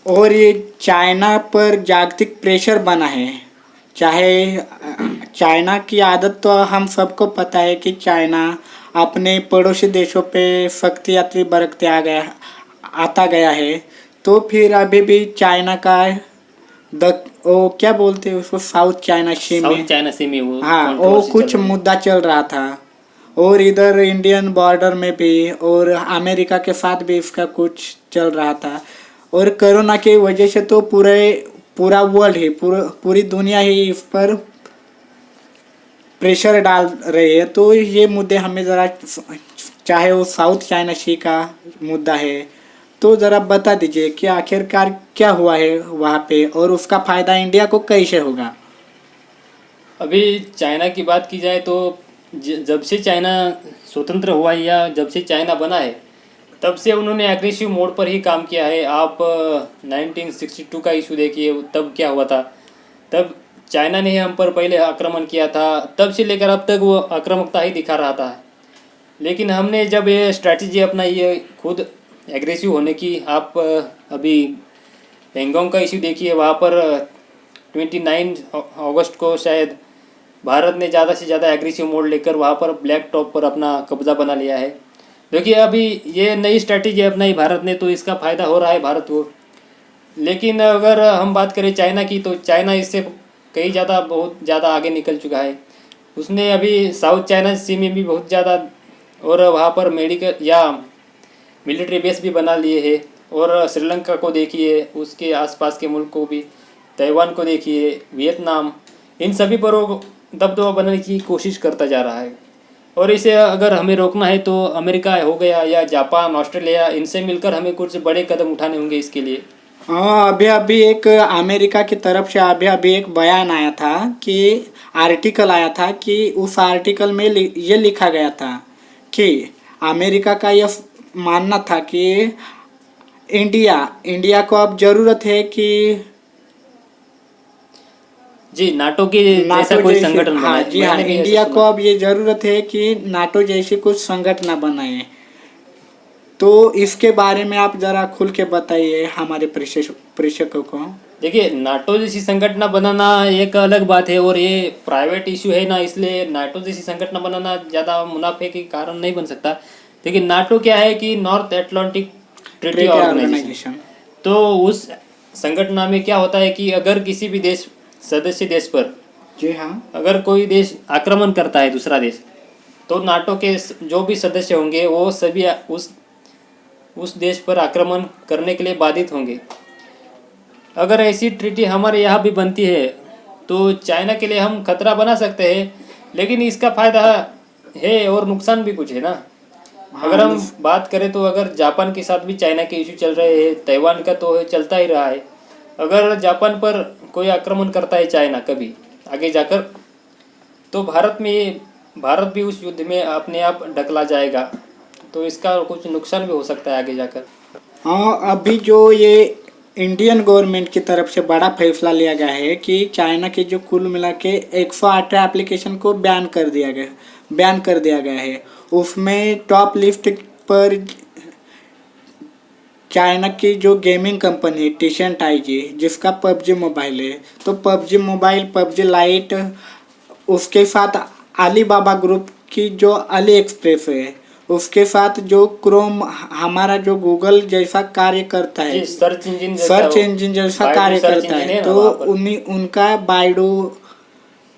और ये चाइना पर जागतिक प्रेशर बना है। चाहे चाइना की आदत तो हम सबको पता है कि चाइना अपने पड़ोसी देशों पे शक्ति बरतते आता गया है। तो फिर अभी भी चाइना का वो क्या बोलते हैं उसको, साउथ चाइना सी साउथ में। चाइना सी में वो हाँ, वो कंट्रोवर्सी चल कुछ रही है। मुद्दा चल रहा था। और इधर इंडियन बॉर्डर में भी और अमेरिका के साथ भी इसका कुछ चल रहा था। और कोरोना की वजह से तो पूरा वर्ल्ड ही पूरी दुनिया ही इस पर प्रेशर डाल रही है। तो ये मुद्दे हमें ज़रा, चाहे वो साउथ चाइना सी का मुद्दा है, तो ज़रा बता दीजिए कि आखिरकार क्या हुआ है वहाँ पे और उसका फ़ायदा इंडिया को कैसे होगा। अभी चाइना की बात की जाए तो जब से चाइना स्वतंत्र हुआ है या जब से चाइना बना है, तब से उन्होंने एग्रेसिव मोड पर ही काम किया है। आप 1962 का इशू देखिए, तब क्या हुआ था। तब चाइना ने ही हम पर पहले आक्रमण किया था, तब से लेकर अब तक वो आक्रामकता ही दिखा रहा था। लेकिन हमने जब ये स्ट्रैटेजी अपनाई है खुद एग्रेसिव होने की, आप अभी पेंगोंग का इशू देखिए, वहाँ पर 29 अगस्त को शायद भारत ने ज़्यादा से ज़्यादा एग्रेसिव मोड लेकर वहाँ पर ब्लैक टॉप पर अपना कब्जा बना लिया है। देखिए अभी ये नई स्ट्रैटेजी अपनाई भारत ने, तो इसका फ़ायदा हो रहा है भारत को। लेकिन अगर हम बात करें चाइना की, तो चाइना इससे कई ज़्यादा बहुत ज़्यादा आगे निकल चुका है। उसने अभी साउथ चाइना सी में भी बहुत ज़्यादा, और वहाँ पर मेडिकल या मिलिट्री बेस भी बना लिए है। और श्रीलंका को देखिए, उसके आसपास के मुल्क को भी, ताइवान को देखिए, वियतनाम, इन सभी पर वो दबदबा बनाने की कोशिश करता जा रहा है। और इसे अगर हमें रोकना है तो अमेरिका हो गया या जापान, ऑस्ट्रेलिया, इनसे मिलकर हमें कुछ बड़े कदम उठाने होंगे इसके लिए। हाँ, अभी अभी एक अमेरिका की तरफ से अभी अभी एक बयान आया था कि आर्टिकल आया था कि उस आर्टिकल में ये लिखा गया था कि अमेरिका का यह मानना था कि इंडिया इंडिया को अब जरूरत है कि जी, नाटो के जैसा नाटो कोई जैसे, संगठन हाँ बनाए, जी हाँ, मैंने भी ऐसा इंडिया को सुना। अब ये जरूरत है कि नाटो जैसी कुछ संगठन बनाए। तो इसके बारे में आप जरा खुल के बताइए हमारे प्रेक्षकों को। देखिए, नाटो जैसी संगठन बनाना एक अलग बात है, और ये प्राइवेट इशू है ना, इसलिए नाटो जैसी संगठन बनाना ज़्यादा मुनाफे के कारण नहीं बन सकता। लेकिन नाटो क्या है कि North Atlantic Treaty Trade Organisation. Organisation. तो उस संगठन में क्या होता है कि अगर किसी भी देश, सदस्य देश पर जी हाँ। अगर कोई देश आक्रमण करता है दूसरा देश, तो नाटो के जो भी सदस्य होंगे वो सभी उस देश पर आक्रमण करने के लिए बाधित होंगे। अगर ऐसी ट्रीटी हमारे यहाँ भी बनती है तो चाइना के लिए हम खतरा बना सकते हैं, लेकिन इसका फायदा है और नुकसान भी कुछ है ना। अगर हाँ, हम बात करें तो अगर जापान के साथ भी चाइना के इशू चल रहे हैं, ताइवान का तो चलता ही रहा है। अगर जापान पर कोई आक्रमण करता है चाइना कभी आगे जाकर, तो भारत भी उस युद्ध में अपने आप ढकला जाएगा। तो इसका कुछ नुकसान भी हो सकता है आगे जाकर। हाँ, अभी जो ये इंडियन गवर्नमेंट की तरफ से बड़ा फैसला लिया गया है कि चाइना के जो कुल मिला के 108 एप्लीकेशन को बैन कर दिया गया है। उसमें टॉप लिस्ट पर चाइना की जो गेमिंग कंपनी है टीसेंट आईजी, जिसका पबजी मोबाइल है। तो पबजी मोबाइल, पबजी लाइट, उसके साथ अलीबाबा ग्रुप की जो अली एक्सप्रेस है, उसके साथ जो क्रोम हमारा जो गूगल जैसा कार्य करता है, जी, सर्च इंजन सर्च इंजन जैसा बायडू कार्य सर्च करता इंजन है, है ना तो वहाँ पर। उन्हीं उनका बायडू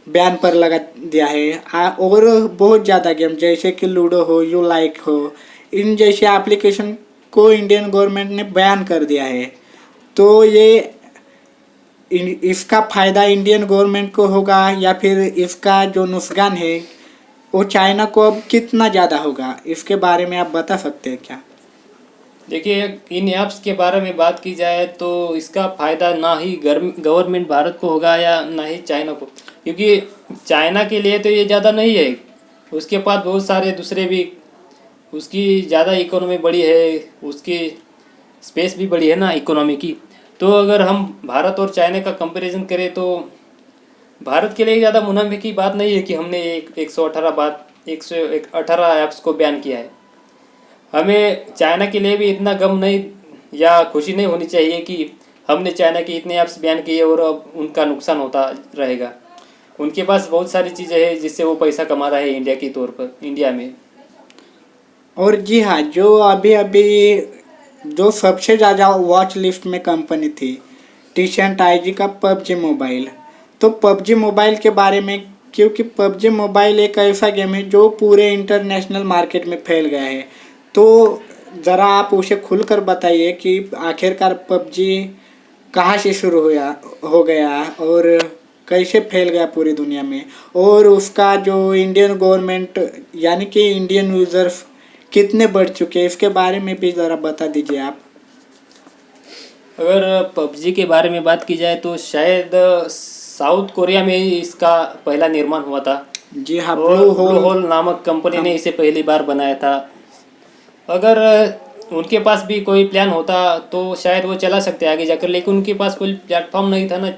बैन पर लगा दिया है। और बहुत ज़्यादा गेम जैसे कि लूडो हो, यू लाइक हो, इन जैसे एप्लीकेशन को इंडियन गवर्नमेंट ने बैन कर दिया है। तो ये इसका फ़ायदा इंडियन गवर्नमेंट को होगा या फिर इसका जो नुकसान है वो चाइना को अब कितना ज़्यादा होगा, इसके बारे में आप बता सकते हैं क्या। देखिए, इन ऐप्स के बारे में बात की जाए तो इसका फ़ायदा ना ही गवर्नमेंट भारत को होगा या ना ही चाइना को, क्योंकि चाइना के लिए तो ये ज़्यादा नहीं है। उसके पास बहुत सारे दूसरे भी, उसकी ज़्यादा इकोनॉमी बड़ी है, उसकी स्पेस भी बड़ी है ना इकोनॉमी की। तो अगर हम भारत और चाइना का कंपैरिजन करें तो भारत के लिए ज़्यादा मुनाफे की बात नहीं है कि हमने 118 ऐप्स को बैन किया है। हमें चाइना के लिए भी इतना गम नहीं या खुशी नहीं होनी चाहिए कि हमने चाइना के इतने ऐप्स बैन किए और अब उनका नुकसान होता रहेगा। उनके पास बहुत सारी चीज़ें हैं जिससे वो पैसा कमा रहा है इंडिया के तौर पर, इंडिया में। और जी हाँ, जो अभी अभी जो सबसे ज़्यादा वॉच लिस्ट में कंपनी थी टीसेंट आईजी का पबजी मोबाइल। तो पबजी मोबाइल के बारे में, क्योंकि पबजी मोबाइल एक ऐसा गेम है जो पूरे इंटरनेशनल मार्केट में फैल गया है, तो ज़रा आप उसे खुलकर बताइए कि आखिरकार पबजी कहाँ से शुरू हो गया और कैसे फैल गया पूरी दुनिया में, और उसका जो इंडियन गवर्नमेंट यानी कि इंडियन यूज़र्स कितने बढ़ चुके हैं, इसके बारे में भी ज़रा बता दीजिए आप। अगर पबजी के बारे में बात की जाए तो शायद साउथ कोरिया में ही इसका पहला निर्माण हुआ था। जी हाँ, और ब्लू ब्लू होल। होल नामक कंपनी ने इसे पहली बार बनाया था। अगर उनके पास भी कोई प्लान होता तो शायद वो चला सकते आगे जाकर, लेकिन उनके पास कोई प्लेटफॉर्म नहीं था ना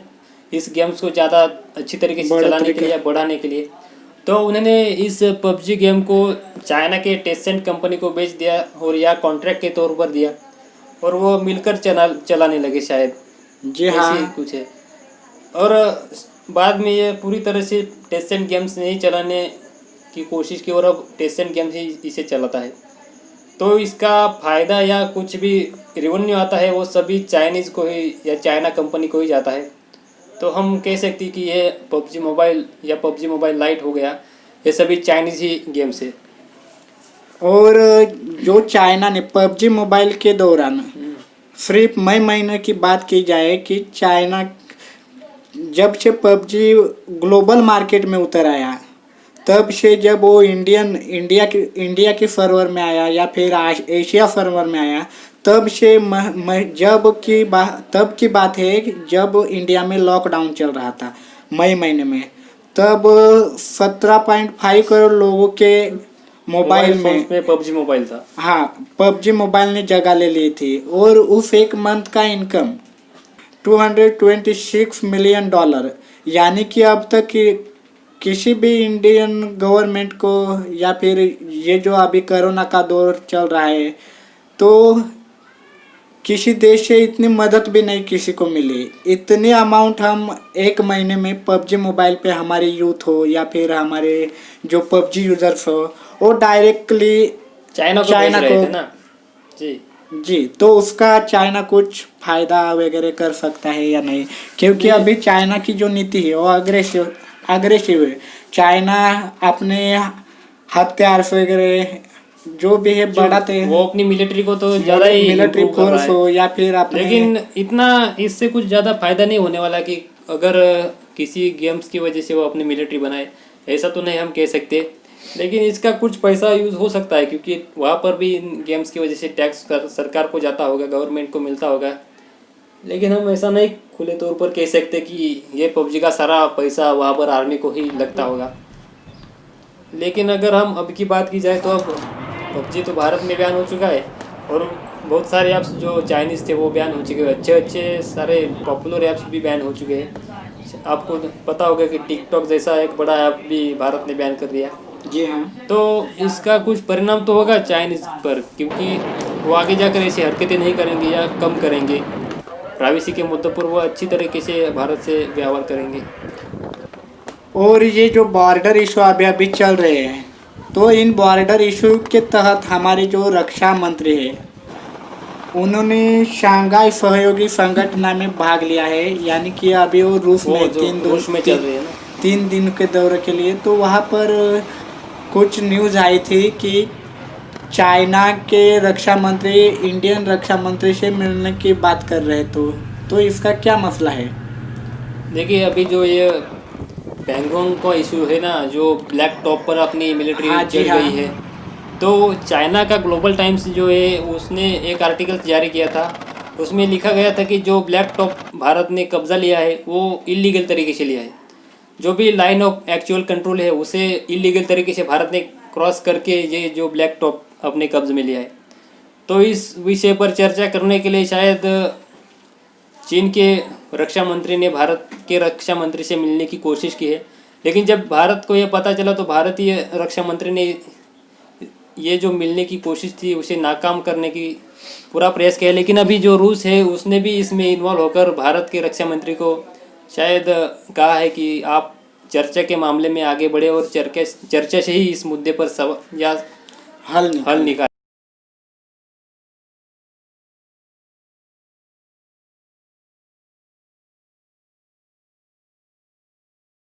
इस गेम्स को ज़्यादा अच्छी तरीके से चलाने के लिए या बढ़ाने के लिए। तो उन्होंने इस पबजी गेम को चाइना के टेंसेंट कंपनी को बेच दिया और या कॉन्ट्रैक्ट के तौर पर दिया, और वो मिलकर चलाने लगे शायद। जी ऐसे ही हाँ, कुछ है। और बाद में ये पूरी तरह से टेंसेंट गेम्स नहीं चलाने की कोशिश की और अब टेंसेंट गेम्स ही इसे चलाता है। तो इसका फ़ायदा या कुछ भी रेवेन्यू आता है वो सभी चाइनीज़ को ही या चाइना कंपनी को ही जाता है। तो हम कह सकते हैं कि ये पबजी मोबाइल या पबजी मोबाइल लाइट हो गया, ये सभी चाइनीज़ ही गेम्स है। और जो चाइना ने पबजी मोबाइल के दौरान सिर्फ मई महीने की बात की जाए कि चाइना जब से पबजी ग्लोबल मार्केट में उतर आया, तब से जब वो इंडिया के सर्वर में आया या फिर एशिया सर्वर में आया, तब से तब की बात है कि जब इंडिया में लॉकडाउन चल रहा था मई महीने में, तब 17.5 करोड़ लोगों के मोबाइल में पबजी मोबाइल था। हाँ, पबजी मोबाइल ने जगह ले ली थी, और उस एक मंथ का इनकम $226 मिलियन, यानी कि अब तक किसी भी इंडियन गवर्नमेंट को या फिर ये जो अभी कोरोना का दौर चल रहा है, तो किसी देश से इतनी मदद भी नहीं किसी को मिली। इतनी अमाउंट हम एक महीने में पबजी मोबाइल पे हमारे यूथ हो या फिर हमारे जो पबजी यूजर्स हो, वो डायरेक्टली चाइना को थे ना जी। तो उसका चाइना कुछ फायदा वगैरह कर सकता है या नहीं, क्योंकि अभी चाइना की जो नीति है वो अग्रेसिव है। चाइना अपने हथियार वगैरह जो भी है बढ़ाते हैं, वो अपनी मिलिट्री को तो ज़्यादा ही मिलिट्री improve कर रहा फोर्स है। हो या फिर अपने, लेकिन इतना इससे कुछ ज़्यादा फायदा नहीं होने वाला कि अगर किसी गेम्स की वजह से वो अपनी मिलिट्री बनाए, ऐसा तो नहीं हम कह सकते। लेकिन इसका कुछ पैसा यूज़ हो सकता है, क्योंकि वहाँ पर भी इन गेम्स की वजह से टैक्स सरकार को जाता होगा, गवर्नमेंट को मिलता होगा। लेकिन हम ऐसा नहीं खुले तौर पर कह सकते कि ये पबजी का सारा पैसा वहाँ पर आर्मी को ही लगता होगा। लेकिन अगर हम अब की बात की जाए तो अब पबजी तो भारत में बैन हो चुका है, और बहुत सारे ऐप्स जो चाइनीज़ थे वो बैन हो चुके हैं। अच्छे सारे पॉपुलर ऐप्स भी बैन हो चुके हैं। आपको पता होगा कि टिकटॉक जैसा एक बड़ा ऐप भी भारत ने बैन कर दिया। जी हाँ, तो इसका कुछ परिणाम तो होगा चाइनीज़ पर, क्योंकि वो आगे जाकर ऐसी हरकतें नहीं करेंगे या कम करेंगे। प्राइवेसी के मुद्दों पर वो अच्छी तरीके से भारत से व्यवहार करेंगे। और ये जो बॉर्डर इशू अभी चल रहे हैं, तो इन बॉर्डर इशू के तहत हमारे जो रक्षा मंत्री है उन्होंने शंघाई सहयोगी संगठन में भाग लिया है, यानी कि अभी वो रूस में चल रही है ना 3 दिन के दौरे के लिए। तो वहाँ पर कुछ न्यूज़ आई थी कि चाइना के रक्षा मंत्री इंडियन रक्षा मंत्री से मिलने की बात कर रहे, तो इसका क्या मसला है? देखिए, अभी जो ये पैंगोंग का इशू है ना, जो ब्लैक टॉप पर अपनी मिलिट्री चल गई है, तो चाइना का ग्लोबल टाइम्स जो है उसने एक आर्टिकल जारी किया था। उसमें लिखा गया था कि जो ब्लैक टॉप भारत ने कब्जा लिया है वो इलीगल तरीके से लिया है। जो भी लाइन ऑफ एक्चुअल कंट्रोल है उसे इलीगल तरीके से भारत ने क्रॉस करके ये जो ब्लैक टॉप अपने कब्जे में लिया है। तो इस विषय पर चर्चा करने के लिए शायद चीन के रक्षा मंत्री ने भारत के रक्षा मंत्री से मिलने की कोशिश की है, लेकिन जब भारत को ये पता चला तो भारतीय रक्षा मंत्री ने ये जो मिलने की कोशिश थी उसे नाकाम करने की पूरा प्रयास किया, लेकिन अभी जो रूस है उसने भी इसमें इन्वॉल्व होकर भारत के रक्षा मंत्री को शायद कहा है कि आप चर्चा के मामले में आगे बढ़े और चर्चा से ही इस मुद्दे पर हल निकालें।